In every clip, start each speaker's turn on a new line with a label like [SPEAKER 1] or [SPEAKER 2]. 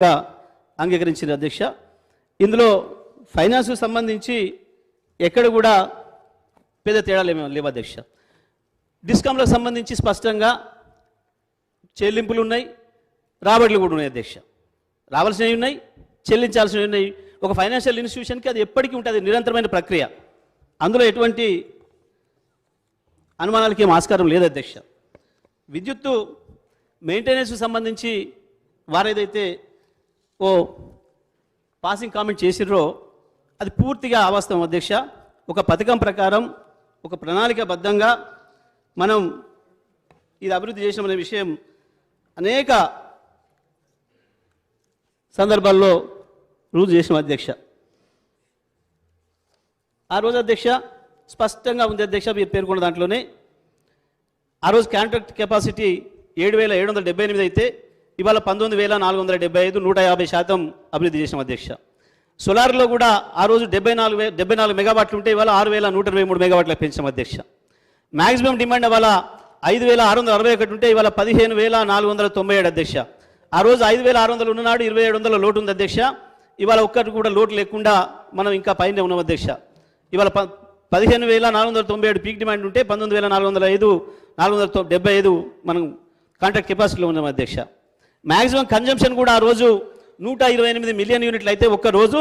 [SPEAKER 1] అంగీకరించిన అధ్యక్ష. ఇందులో ఫైనాన్స్కు సంబంధించి ఎక్కడ కూడా పెద్ద తేడాలు ఏమీ లేవు అధ్యక్ష. డిస్కామ్లకు సంబంధించి స్పష్టంగా చెల్లింపులు ఉన్నాయి, రాబడులు కూడా ఉన్నాయి అధ్యక్ష. రావాల్సినవి ఉన్నాయి, చెల్లించాల్సినవి ఉన్నాయి. ఒక ఫైనాన్షియల్ ఇన్స్టిట్యూషన్కి అది ఎప్పటికీ ఉంటుంది, నిరంతరమైన ప్రక్రియ. అందులో ఎటువంటి అనుమానాలకి ఏం ఆస్కారం లేదు అధ్యక్ష. విద్యుత్తు మెయింటెనెన్స్కు సంబంధించి వారేదైతే ఓ పాసింగ్ కామెంట్ చేసిర్రో అది పూర్తిగా అవాస్తవం అధ్యక్ష. ఒక పథకం ప్రకారం ఒక ప్రణాళికాబద్ధంగా మనం ఇది అభివృద్ధి చేసినామనే విషయం అనేక సందర్భాల్లో రుజువు చేసినాం అధ్యక్ష. ఆ రోజు అధ్యక్ష స్పష్టంగా ఉంది అధ్యక్ష, మీరు పేర్కొన్న దాంట్లోనే ఆ రోజు కాంట్రాక్ట్ కెపాసిటీ 7,778 అయితే ఇవాళ 19,475, 150% అభివృద్ధి చేసినాం అధ్యక్ష. సోలార్లో కూడా ఆ రోజు 74 మెగావాట్లు ఉంటే ఇవాళ 6,123 మెగావాట్లకు పెంచాం అధ్యక్ష. మ్యాక్సిమం డిమాండ్ ఇవాళ 5,661 ఉంటే ఇవాళ 15,497 అధ్యక్ష. ఆ రోజు 5,600 ఉన్ననాడు 2,700 లోటు ఉంది అధ్యక్ష. ఇవాళ ఒక్కటి కూడా లోటు లేకుండా మనం ఇంకా పైన ఉన్నాం అధ్యక్ష. ఇవాళ 15,497 పీక్ డిమాండ్ ఉంటే 19,475 మనం కాంట్రాక్ట్ కెపాసిటీలో ఉన్నాం అధ్యక్ష. మ్యాక్సిమం కన్జంప్షన్ కూడా ఆ రోజు 128 మిలియన్ యూనిట్లు అయితే ఒక్క రోజు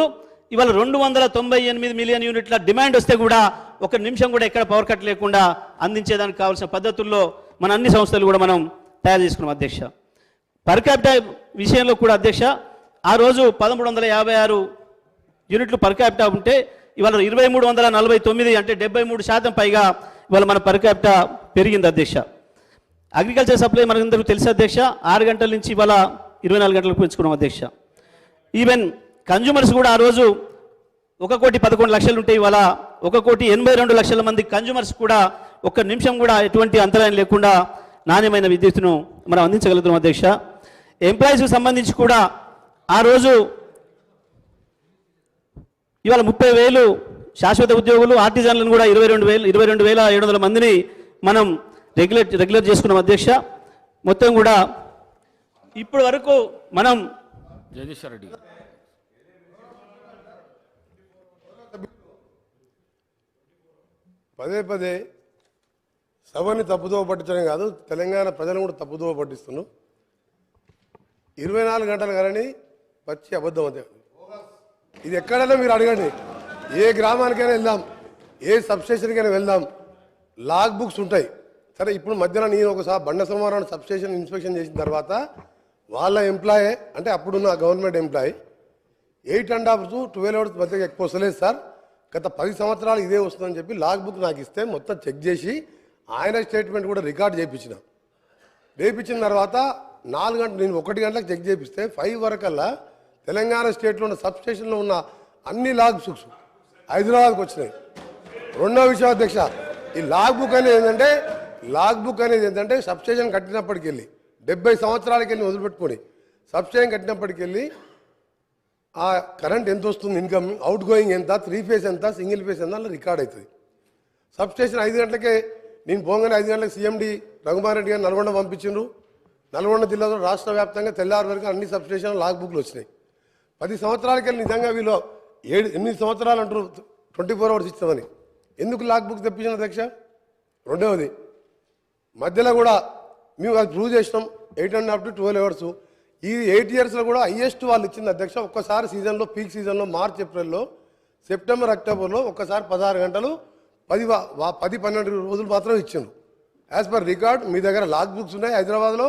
[SPEAKER 1] ఇవాళ 298 మిలియన్ యూనిట్ల డిమాండ్ వస్తే కూడా ఒక నిమిషం కూడా ఎక్కడ పవర్ కట్ లేకుండా అందించేదానికి కావాల్సిన పద్ధతుల్లో మన అన్ని సంస్థలు కూడా మనం తయారు చేసుకున్నాం అధ్యక్ష. పర్ క్యాపిటల్ విషయంలో కూడా అధ్యక్ష ఆ రోజు 1,356 యూనిట్లు పర్ క్యాపిటల్ ఉంటే ఇవాళ 2,349 అంటే 73% పైగా ఇవాళ మన పర్ క్యాపిటల్ పెరిగింది అధ్యక్ష. అగ్రికల్చర్ సప్లై మనకందరికీ తెలుసు అధ్యక్ష, 6 గంటల నుంచి ఇవాళ 24 గంటలకు పెంచుకున్నాం అధ్యక్ష. ఈవెన్ కన్జ్యూమర్స్ కూడా ఆ రోజు 1,11,00,000 ఉంటే ఇవాళ 1,82,00,000 మంది కన్జ్యూమర్స్ కూడా ఒక్క నిమిషం కూడా ఎటువంటి అంతరాయం లేకుండా నాణ్యమైన విద్యుత్తును మనం అందించగలుగుతున్నాం అధ్యక్ష. ఎంప్లాయీస్కి సంబంధించి కూడా ఆ రోజు ఇవాళ 30,000 శాశ్వత ఉద్యోగులు, ఆర్టిజన్లను కూడా 22,700 మందిని మనం రెగ్యులర్ చేసుకున్నాం అధ్యక్ష. మొత్తం కూడా ఇప్పటి వరకు మనం
[SPEAKER 2] జగదీశ్వర్ రెడ్డి
[SPEAKER 3] పదే సభని తప్పుదోవ పట్టించడం కాదు, తెలంగాణ ప్రజలను కూడా తప్పుదోవ పట్టిస్తున్నాం. 24 గంటలు కానీ పచ్చి అబద్ధం అదే. ఇది ఎక్కడైనా మీరు అడగండి, ఏ గ్రామానికైనా వెళ్దాం, ఏ సబ్స్టేషన్కైనా వెళ్దాం, లాగ్ బుక్స్ ఉంటాయి. సరే ఇప్పుడు మధ్యన నేను ఒకసారి బండ సోమవారం సబ్స్టేషన్ ఇన్స్పెక్షన్ చేసిన తర్వాత వాళ్ళ ఎంప్లాయీ అంటే అప్పుడున్న గవర్నమెంట్ ఎంప్లాయీ 8.5 to 12 hours మధ్య ఎక్కువ వస్తలేదు సార్, గత 10 సంవత్సరాలు ఇదే వస్తుందని చెప్పి లాగ్ బుక్ నాకు ఇస్తే మొత్తం చెక్ చేసి ఆయన స్టేట్మెంట్ కూడా రికార్డ్ చేయించిన తర్వాత 4 గంటలు నేను 1 గంటలకు చెక్ చేపిస్తే 5 వరకల్లా తెలంగాణ స్టేట్లో ఉన్న సబ్స్టేషన్లో ఉన్న అన్ని లాగ్ బుక్స్ హైదరాబాద్కి వచ్చినాయి. రెండో విషయం అధ్యక్ష, ఈ లాగ్ బుక్ అనేది ఏంటంటే సబ్స్టేషన్ కట్టినప్పటికి వెళ్ళి 70 సంవత్సరాలకి వెళ్ళి వదిలిపెట్టుకొని సబ్స్టేషన్ కట్టినప్పటికి వెళ్ళి ఆ కరెంట్ ఎంత వస్తుంది, ఇన్కమ్, అవుట్ గోయింగ్ ఎంత, 3 ఫేజ్ ఎంత, సింగిల్ ఫేజ్ ఎంత అలా రికార్డ్ అవుతుంది. సబ్స్టేషన్ 5 గంటలకే నేను పోగానే 5 గంటలకు సీఎండి రఘుమార్ రెడ్డి గారు నల్గొండ పంపించిండ్రు. నల్గొండ జిల్లాలో రాష్ట్ర వ్యాప్తంగా తెల్లారి వరకు అన్ని సబ్స్టేషన్ లాగ్ బుక్లు వచ్చినాయి. 10 సంవత్సరాలకి వెళ్ళి నిజంగా వీళ్ళు 8 సంవత్సరాలు అంటారు 24 hours ఇస్తామని, ఎందుకు లాగ్ బుక్ తెప్పించిన అధ్యక్ష? రెండవది మధ్యలో కూడా మేము అది ప్రూవ్ చేసినాం 8.5 to 12 hours. ఈ 8 yearsలో కూడా హైయెస్ట్ వాళ్ళు ఇచ్చింది అధ్యక్ష. ఒక్కసారి సీజన్లో పీక్ సీజన్లో మార్చ్ ఏప్రిల్లో సెప్టెంబర్ అక్టోబర్లో ఒక్కసారి 16 గంటలు 10-12 రోజులు మాత్రం ఇచ్చిండ్రు. యాజ్ పర్ రికార్డ్ మీ దగ్గర లాగ్ బుక్స్ ఉన్నాయి హైదరాబాద్లో.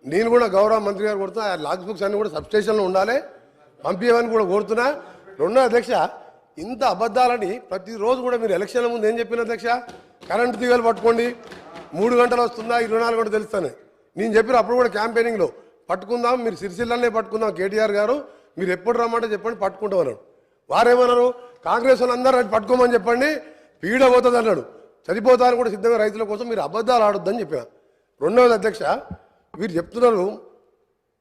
[SPEAKER 3] నేను కూడా గౌరవ మంత్రి గారు కోరుతున్నా, ఆ లాగ్ బుక్స్ అన్నీ కూడా సబ్స్టేషన్లో ఉండాలి, పంపించమని కూడా కోరుతున్నా. రెండో అధ్యక్ష, ఇంత అబద్ధాలని ప్రతిరోజు కూడా మీరు ఎలక్షన్ల ముందు ఏం చెప్పిన అధ్యక్ష, కరెంటు తీగలు పట్టుకోండి, 3 గంటలు వస్తుందా 24 గంటలు తెలుస్తాను నేను చెప్పిన. అప్పుడు కూడా క్యాంపెయినింగ్లో పట్టుకుందాం, మీరు సిరిసిల్లనే పట్టుకుందాం, కేటీఆర్ గారు మీరు ఎప్పుడు రమ్మంటే చెప్పండి పట్టుకుంటాం అన్నాడు. వారేమన్నారు, కాంగ్రెస్ వాళ్ళందరూ పట్టుకోమని చెప్పండి, పీడ పోతుంది అన్నాడు. చనిపోతాను కూడా సిద్ధంగా రైతుల కోసం మీరు అబద్ధాలు ఆడొద్దని చెప్పిన. రెండవది అధ్యక్ష, వీరు చెప్తున్నారు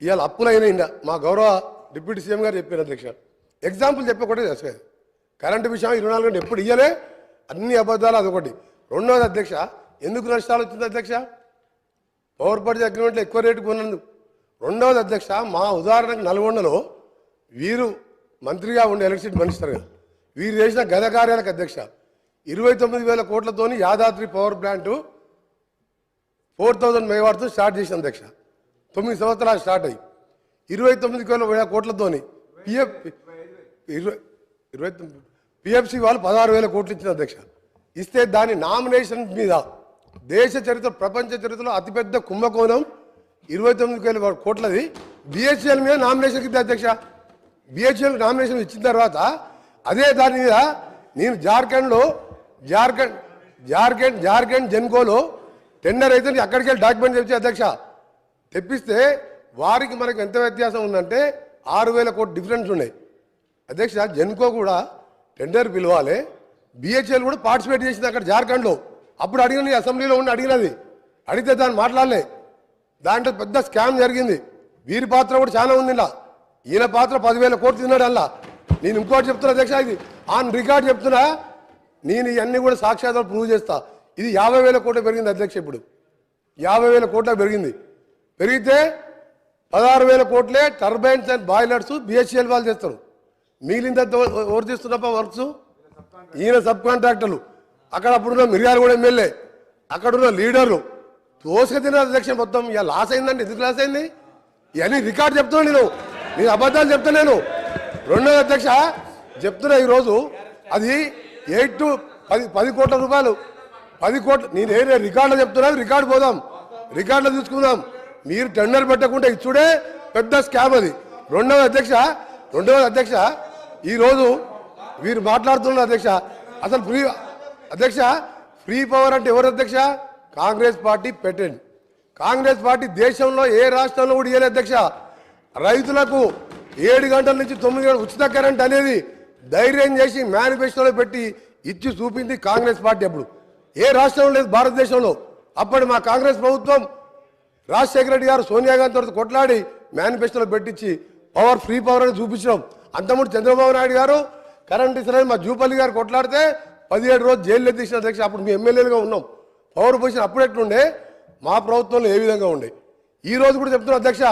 [SPEAKER 3] ఇవాళ అప్పులైనా మా గౌరవ డిప్యూటీ సీఎం గారు చెప్పారు అధ్యక్ష. ఎగ్జాంపుల్ చెప్పకూడదు అధ్యక్ష, కరెంటు విషయం 24 గంటలు ఎప్పుడు ఇయ్యలే, అన్ని అబద్ధాలు అదొకటి. రెండవది అధ్యక్ష, ఎందుకు నష్టాలు వచ్చింది అధ్యక్ష? పవర్ పర్చేజ్ అగ్రిమెంట్లో ఎక్కువ రేటు కొన్నందుకు రెండవది అధ్యక్ష, మా ఉదాహరణకు నల్గొండలో వీరు మంత్రిగా ఉండే ఎలక్ట్రిసిటీ మినిస్టర్ కదా, వీరు చేసిన గత కార్యాలకు అధ్యక్ష 29,000 కోట్లతోని యాదాద్రి పవర్ ప్లాంట్ 4,000 మెగావాట్తో స్టార్ట్ చేసిన అధ్యక్ష. 9 సంవత్సరాలు స్టార్ట్ అయ్యి 29,000 కోట్లతోని పిఎఫ్సి వాళ్ళు 16,000 కోట్లు ఇచ్చిన అధ్యక్ష. ఇస్తే దాని నామినేషన్ మీద దేశ చరిత్ర ప్రపంచ చరిత్రలో అతిపెద్ద కుంభకోణం 29,000 కోట్లది బిహెచ్ఎల్ మీద నామినేషన్ ఇద్దా అధ్యక్ష. బిహెచ్ఎల్ నామినేషన్ ఇచ్చిన తర్వాత అదే దాని మీద నేను జార్ఖండ్ జెన్కోలో టెండర్ అయితే అక్కడికి వెళ్ళి డాక్యుమెంట్ తెచ్చి అధ్యక్ష తెప్పిస్తే వారికి మనకు ఎంత వ్యత్యాసం ఉందంటే 6,000 కోట్లు డిఫరెన్స్ ఉన్నాయి అధ్యక్ష. జెన్కో కూడా టెండర్ పిలవాలి, బిహెచ్ఎల్ కూడా పార్టిసిపేట్ చేసింది అక్కడ జార్ఖండ్లో. అప్పుడు అడిగిన అసెంబ్లీలో ఉండి అడిగితే దాన్ని మాట్లాడలే. దాంట్లో పెద్ద స్కామ్ జరిగింది. వీరి పాత్ర కూడా చాలా ఉంది ఇలా. ఈయన పాత్ర 10,000 కోట్లు తిన్నాడు అలా. నేను ఇంకోటి చెప్తున్నా అధ్యక్ష, ఇది ఆన్ రికార్డ్ చెప్తున్నా, నేను ఇవన్నీ కూడా సాక్ష్యాధారాలు ప్రూవ్ చేస్తా. ఇది 50,000 కోట్లు పెరిగింది అధ్యక్ష. ఇప్పుడు 50,000 కోట్ల పెరిగింది. పెరిగితే 16,000 కోట్లే టర్బైన్స్ అండ్ బాయిలర్స్ బిహెచ్ఎల్ వాళ్ళు చేస్తారు. మిగిలింది ఎవరు చేస్తున్నప్ప వర్క్స్? ఈయన సబ్ కాంట్రాక్టర్లు. అక్కడ అప్పుడున్న మిర్యాల కూడా ఎమ్మెల్యే, అక్కడున్న లీడర్లు తోసుక తిన్నారు అధ్యక్ష. మొత్తం ఇక లాస్ అయిందండి. ఎందుకు లాస్ అయింది? ఇవన్నీ రికార్డు చెప్తున్నాను నేను అబద్ధాలు చెప్తాను. రెండోది అధ్యక్ష చెప్తున్నా, ఈరోజు అది 8 to 10 కోట్ల రూపాయలు, 10 కోట్లు. నేను రికార్డులో చెప్తున్నాను, రికార్డు పోదాం, రికార్డులో చూసుకుందాం. మీరు టెండర్ పెట్టకుండా ఇచ్చుడే పెద్ద స్కామ్ అది. రెండవది అధ్యక్ష ఈరోజు వీరు మాట్లాడుతున్నారు అధ్యక్ష. అసలు ఫ్రీ పవర్ అంటే ఎవరు అధ్యక్ష? కాంగ్రెస్ పార్టీ పెట్టండి. కాంగ్రెస్ పార్టీ దేశంలో ఏ రాష్ట్రంలో కూడా ఇవ్వలేదు అధ్యక్ష. రైతులకు 7 గంటల నుంచి 9 గంటలు ఉచిత కరెంట్ అనేది ధైర్యం చేసి మేనిఫెస్టోలో పెట్టి ఇచ్చి చూపింది కాంగ్రెస్ పార్టీ. అప్పుడు ఏ రాష్ట్రంలో లేదు భారతదేశంలో. అప్పటి మా కాంగ్రెస్ ప్రభుత్వం రాజశేఖర రెడ్డి గారు సోనియా గాంధీ తోటి కొట్లాడి మేనిఫెస్టోలో పెట్టించి ఫ్రీ పవర్ అని చూపించడం. అంతకుముందు చంద్రబాబు నాయుడు గారు కరెంట్ ఇస్తారని మా జూపల్లి గారు కొట్లాడితే 17 రోజులు జైలు ఎత్తిసిన అధ్యక్ష. అప్పుడు మీ ఎమ్మెల్యేలుగా ఉన్నాం. పవర్ పొజిషన్ అప్పుడు ఎట్లుండే, మా ప్రభుత్వంలో ఏ విధంగా ఉండే. ఈ రోజు కూడా చెప్తున్నాం అధ్యక్ష,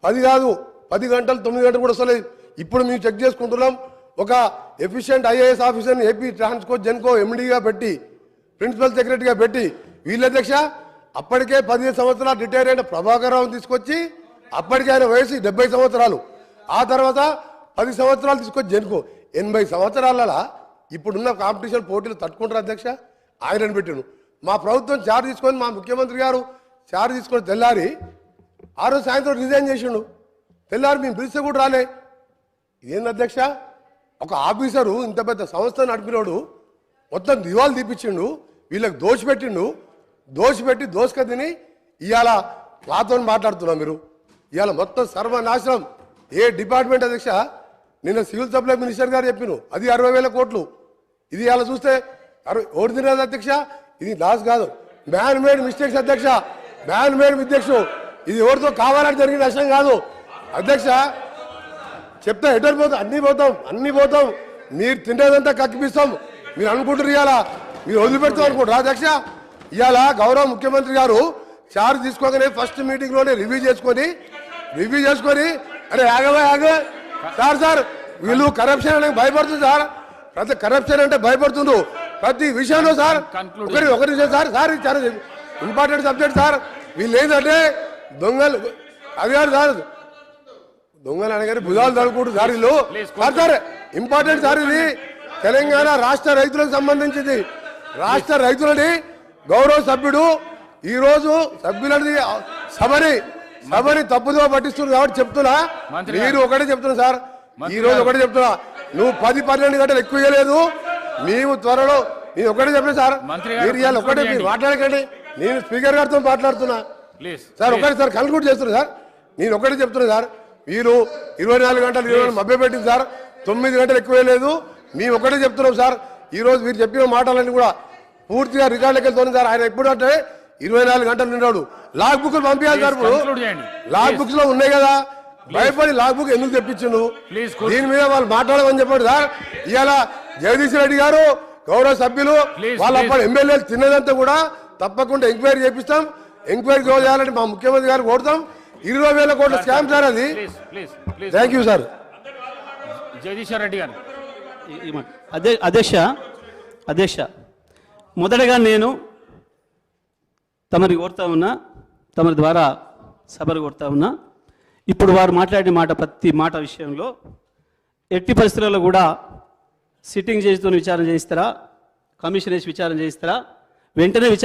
[SPEAKER 3] 10 కాదు 10 గంటలు 9 గంటలు కూడా వస్తలేదు. ఇప్పుడు మేము చెక్ చేసుకుంటున్నాం. ఒక ఎఫిషియెంట్ ఐఏఎస్ ఆఫీసర్ని ఏపీ ట్రాన్స్కో జెన్కో ఎండీగా పెట్టి, ప్రిన్సిపల్ సెక్రటరీగా పెట్టి, వీళ్ళ అధ్యక్ష అప్పటికే 15 సంవత్సరాలు రిటైర్ అయిన ప్రభాకర్ రావుని తీసుకొచ్చి, అప్పటికే ఆయన వయసు 70 సంవత్సరాలు, ఆ తర్వాత 10 సంవత్సరాలు తీసుకొచ్చి జెన్కో 80 సంవత్సరాల ఇప్పుడున్న కాంపిటీషన్ పోటీలు తట్టుకుంటారు అధ్యక్ష. ఆయనను పెట్టాను. మా ప్రభుత్వం చార్జ్ తీసుకొని, మా ముఖ్యమంత్రి గారు చార్జ్ తీసుకొని తెల్లారి ఆ రోజు సాయంత్రం రిజైన్ చేసిండు. తెల్లారి మేము పిలిస్తే కూడా రాలే. ఇదేంది అధ్యక్ష? ఒక ఆఫీసరు ఇంత పెద్ద సంస్థ నడిపినోడు మొత్తం దివాలు తీపిచ్చిండు, వీళ్ళకి దోషపెట్టి దోసుక తిని ఇవాళ మాతో మాట్లాడుతున్నాం. మీరు ఇవాళ మొత్తం సర్వనాశనం. ఏ డిపార్ట్మెంట్ అధ్యక్ష? నిన్న సివిల్ సప్లై మినిస్టర్ గారు చెప్పిను అది 60,000 కోట్లు. ఇది ఇవాళ చూస్తే ఓడిదినది అధ్యక్ష. ఇది లాస్ కాదు, మ్యాన్ మేడ్ మిస్టేక్స్ అధ్యక్ష. Man made mistakes. ఇది ఎవరితో కావాలని జరిగిన నష్టం కాదు అధ్యక్ష. చెప్తా ఎటర్ పోతాం, అన్ని పోతాం. మీరు తింటేదంతా కక్కిపిస్తాం. మీరు అనుకుంటారు ఇవాళ మీరు వదిలిపెడతాం అనుకుంటారు అధ్యక్ష. ఇవాళ గౌరవ ముఖ్యమంత్రి గారు చార్జ్ తీసుకోగానే ఫస్ట్ మీటింగ్లోనే రివ్యూ చేసుకొని అరే ఆగ సార్ వీళ్ళు కరప్షన్ అంటే భయపడుతుంది సార్. కరప్షన్ అంటే భయపడుతుండ్రు ప్రతి విషయంలో సార్. ఒకరి విషయం సార్ చాలా ఇంపార్టెంట్ సబ్జెక్ట్ సార్. వీళ్ళు ఏంటంటే దొంగలు అది కాదు సార్, దొంగలు అనగానే భుజాలు తడుకుంటారు సార్ వీళ్ళు. సార్ ఇంపార్టెంట్ సార్ ఇది. తెలంగాణ రాష్ట్ర రైతులకు సంబంధించింది. రాష్ట్ర రైతులని గౌరవ సభ్యుడు ఈరోజు సభ్యులని సభని తప్పుదో పట్టిస్తున్నారు కాబట్టి చెప్తున్నా. మీరు ఒకటే చెప్తున్నా సార్, ఈ రోజు ఒకటే చెప్తున్నా, నువ్వు 10-12 గంటలు ఎక్కువ ఇవ్వలేదు. మేము త్వరలో నేను ఒకటే చెప్పిన సార్, మీరు ఇవాళ ఒకటే మీరు మాట్లాడకండి. నేను స్పీకర్ గారితో మాట్లాడుతున్నా సార్. ఒకటే సార్ కన్క్లూడ్ చేస్తున్నా సార్. నేను ఒకటే చెప్తున్నా సార్, మీరు 24 గంటలు 20 మభ్య పెట్టింది సార్. 9 గంటలు ఎక్కువ లేదు. మేము ఒకటే చెప్తున్నాం సార్. ఈ రోజు మీరు చెప్పిన మాటలన్నీ కూడా పూర్తిగా రికార్డులకి వెళ్తుంది సార్. ఆయన ఎప్పుడు అంటే 24 గంటలు నిండాడు. లాగ్ బుక్లు పంపించాలి సార్. ఇప్పుడు లాగ్ బుక్స్ లో ఉన్నాయి కదా, భయపడి లాగ్ బుక్ ఎందుకు తెప్పించిండు? దీని మీద వాళ్ళు మాట్లాడమని చెప్పాడు సార్. ఇవాళ జగదీష్ రెడ్డి గారు గౌరవ సభ్యులు వాళ్ళ అప్పుడు ఎమ్మెల్యేలు తిన్నదంతా కూడా తప్పకుండా ఎంక్వైరీ చేపిస్తాం. ఎంక్వైరీ చేయాలని మా ముఖ్యమంత్రి గారు కోరుతాం. 20,000 కోట్ల స్కామ్ సార్ అది.
[SPEAKER 2] Please please please
[SPEAKER 3] thank you sir.
[SPEAKER 2] Jagadishwar Reddy గారు.
[SPEAKER 1] అధ్యక్ష మొదటగా నేను తమరి కోరుతా ఉన్నా, తమరి ద్వారా సభలు కోరుతా ఉన్నా, ఇప్పుడు వారు మాట్లాడిన మాట ప్రతి మాట విషయంలో ఎట్టి పరిస్థితుల్లో కూడా సిట్టింగ్ జడ్జితో విచారణ చేయిస్తారా, కమిషన్ వేసి విచారణ చేయిస్తారా, వెంటనే విచారణ